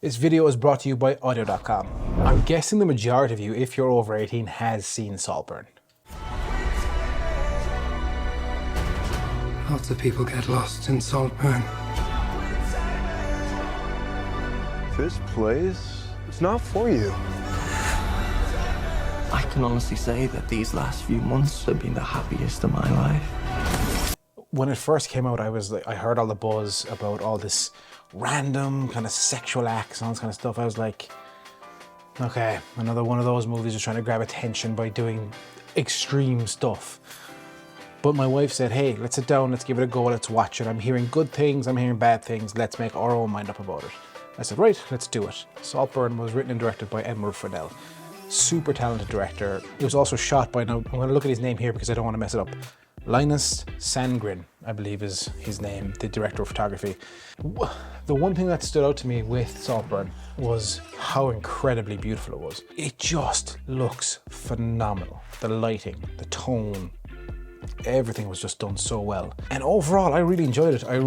This video is brought to you by Audio.com. I'm guessing the majority of you, if you're over 18, has seen SaltBurn. Lots of people get lost in SaltBurn. This place, it's not for you. I can honestly say that these last few months have been the happiest of my life. When it first came out, I heard all the buzz about all this random kind of sexual acts and all this kind of stuff. I was like, okay, another one of those movies just trying to grab attention by doing extreme stuff. But my wife said, hey, let's sit down, let's give it a go, let's watch it. I'm hearing good things, I'm hearing bad things, let's make our own mind up about it. I said, right, let's do it. SaltBurn was written and directed by Emerald Fennell. Super talented director. It was also shot by, now I'm going to look at his name here because I don't want to mess it up. Linus Sandgren, I believe is his name, the director of photography. The one thing that stood out to me with SaltBurn was how incredibly beautiful it was. It just looks phenomenal. The lighting, the tone, everything was just done so well. And overall, I really enjoyed it. I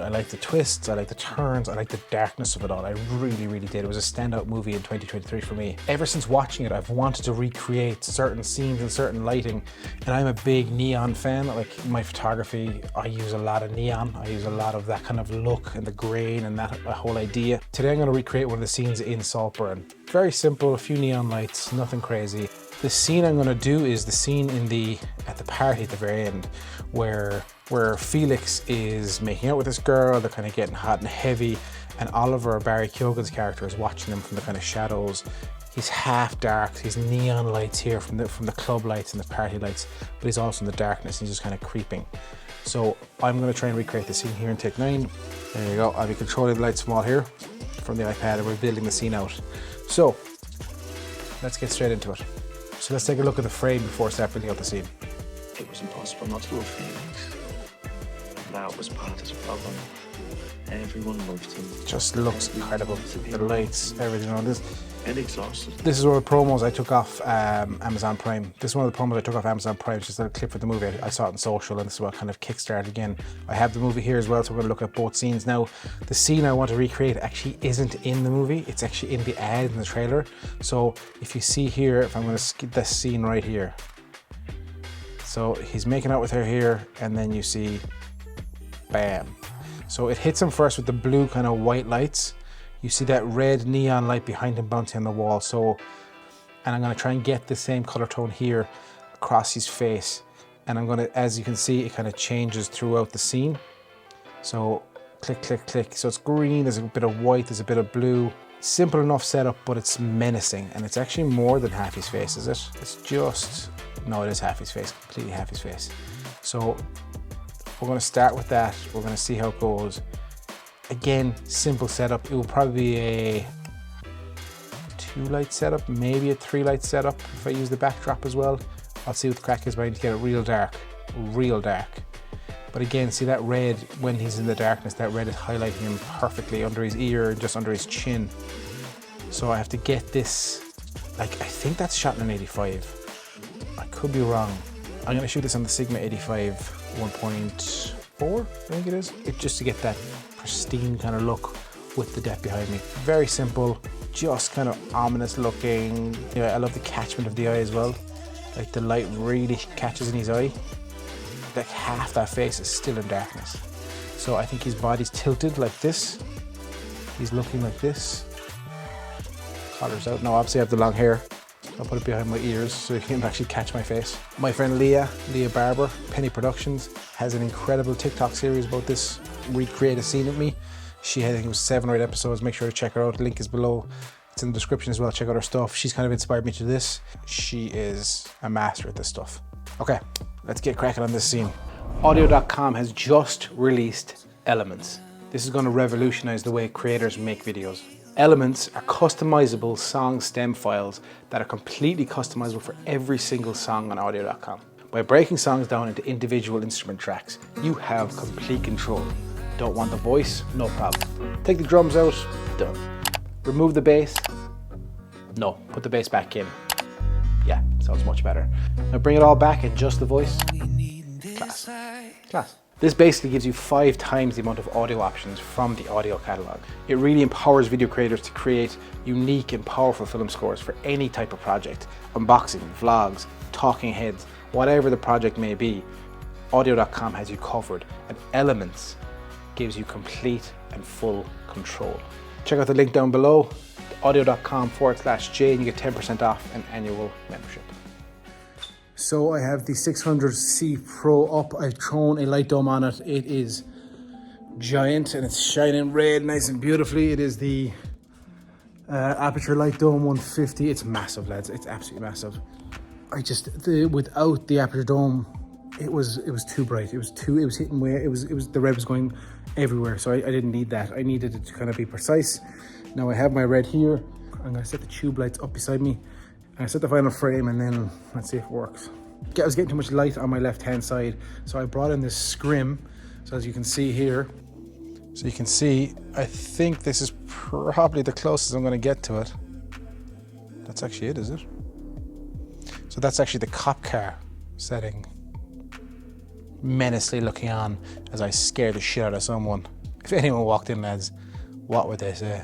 liked the twists, I liked the turns, I liked the darkness of it all. I really, really did. It was a standout movie in 2023 for me. Ever since watching it, I've wanted to recreate certain scenes and certain lighting. And I'm a big neon fan. Like my photography, I use a lot of neon. I use a lot of that kind of look and the grain and that whole idea. Today I'm going to recreate one of the scenes in SaltBurn. Very simple, a few neon lights, nothing crazy. The scene I'm going to do is the scene at the party at the very end where Felix is making out with this girl, they're kind of getting hot and heavy, and Oliver, Barry Keoghan's character, is watching them from the kind of shadows. He's half dark, he's neon lights here from the club lights and the party lights, but he's also in the darkness and he's just kind of creeping. So I'm going to try and recreate the scene here in take 9. There you go, I'll be controlling the lights from all here from the iPad and we're building the scene out. So let's get straight into it. So let's take a look at the frame before I start building out the scene. It was impossible not to love Felix. That was part of the problem. Everyone loved him. Just looks incredible. The lights, everything on this. And exhausted. This is one of the promos I took off Amazon Prime. This is one of the promos I took off Amazon Prime. It's just a clip for the movie. I saw it on social and this is what kind of kickstarted again. I have the movie here as well, so we're going to look at both scenes. Now, the scene I want to recreate actually isn't in the movie. It's actually in the ad in the trailer. So if you see here, if I'm going to skip this scene right here. So he's making out with her here and then you see, bam. So it hits him first with the blue kind of white lights. You see that red neon light behind him bouncing on the wall. So, and I'm going to try and get the same color tone here across his face. And I'm going to, as you can see, it kind of changes throughout the scene. So click, click, click. So it's green, there's a bit of white, there's a bit of blue. Simple enough setup, but it's menacing. And it's actually more than half his face, is it? It's just, no, it is half his face, completely half his face. So we're going to start with that. We're going to see how it goes. Again, simple setup. It will probably be a 2-light setup, maybe a 3-light setup if I use the backdrop as well. I'll see what the crack is, but I need to get it real dark, real dark. But again, see that red when he's in the darkness, that red is highlighting him perfectly under his ear and just under his chin. So I have to get this, like, I think that's shot in an 85. I could be wrong. I'm gonna shoot this on the Sigma 85 1.4, I think it is. Just to get that pristine kind of look with the depth behind me. Very simple, just kind of ominous looking. Yeah, I love the catchment of the eye as well. Like the light really catches in his eye. Like half that face is still in darkness. So I think his body's tilted like this. He's looking like this. Collar's out. Now obviously I have the long hair. I'll put it behind my ears so you can actually catch my face. My friend Leah Barber, Penny Productions, has an incredible TikTok series about this. Recreate a scene with me. She had, I think it was 7 or 8 episodes. Make sure to check her out. The link is below. It's in the description as well. Check out her stuff. She's kind of inspired me to this. She is a master at this stuff. Okay, let's get cracking on this scene. Audio.com has just released Elements. This is going to revolutionize the way creators make videos. Elements are customizable song stem files that are completely customizable for every single song on Audio.com. By breaking songs down into individual instrument tracks, you have complete control. Don't want the voice? No problem. Take the drums out, done. Remove the bass? No, put the bass back in. Yeah, sounds much better. Now bring it all back and just the voice. Class. Class. This basically gives you 5 times the amount of audio options from the audio catalog. It really empowers video creators to create unique and powerful film scores for any type of project. Unboxing, vlogs, talking heads, whatever the project may be, Audio.com has you covered, and Elements gives you complete and full control. Check out the link down below, audio.com/J, and you get 10% off an annual membership. So I have the 600C Pro up. I've thrown a light dome on it. It is giant and it's shining red nice and beautifully. It is the Aperture Light Dome 150. It's massive, lads. It's absolutely massive. Without the Aperture Dome, it was too bright. It was hitting where the red was going everywhere. So I didn't need that. I needed it to kind of be precise. Now I have my red here. I'm gonna set the tube lights up beside me. I set the final frame and then let's see if it works. I was getting too much light on my left hand side, so I brought in this scrim. So as you can see here, I think this is probably the closest I'm going to get to it. That's actually it, is it? So that's actually the cop car setting. Menacingly looking on as I scare the shit out of someone. If anyone walked in, lads, what would they say?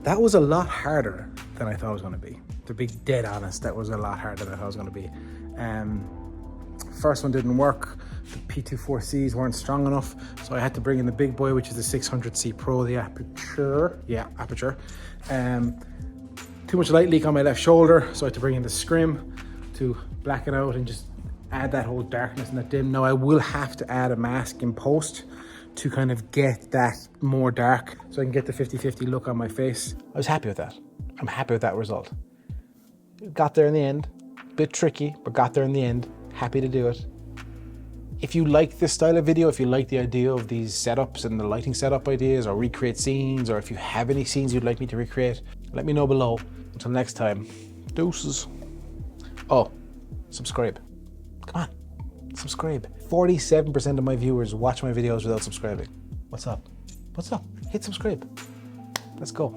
That was a lot harder than I thought it was going to be. To be dead honest, that was a lot harder than I thought it was going to be. First one didn't work. The P24Cs weren't strong enough, so I had to bring in the big boy, which is the 600C Pro, the Aperture. Yeah, Aperture. Too much light leak on my left shoulder, so I had to bring in the scrim to blacken out and just add that whole darkness and that dim. Now I will have to add a mask in post to kind of get that more dark, so I can get the 50-50 look on my face. I was happy with that. I'm happy with that result. Got there in the end. Bit tricky, but got there in the end. Happy to do it. If you like this style of video, if you like the idea of these setups and the lighting setup ideas, or recreate scenes, or if you have any scenes you'd like me to recreate, let me know below. Until next time, deuces. Oh, subscribe. Come on, subscribe. 47% of my viewers watch my videos without subscribing. What's up? What's up? Hit subscribe. Let's go.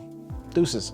Deuces.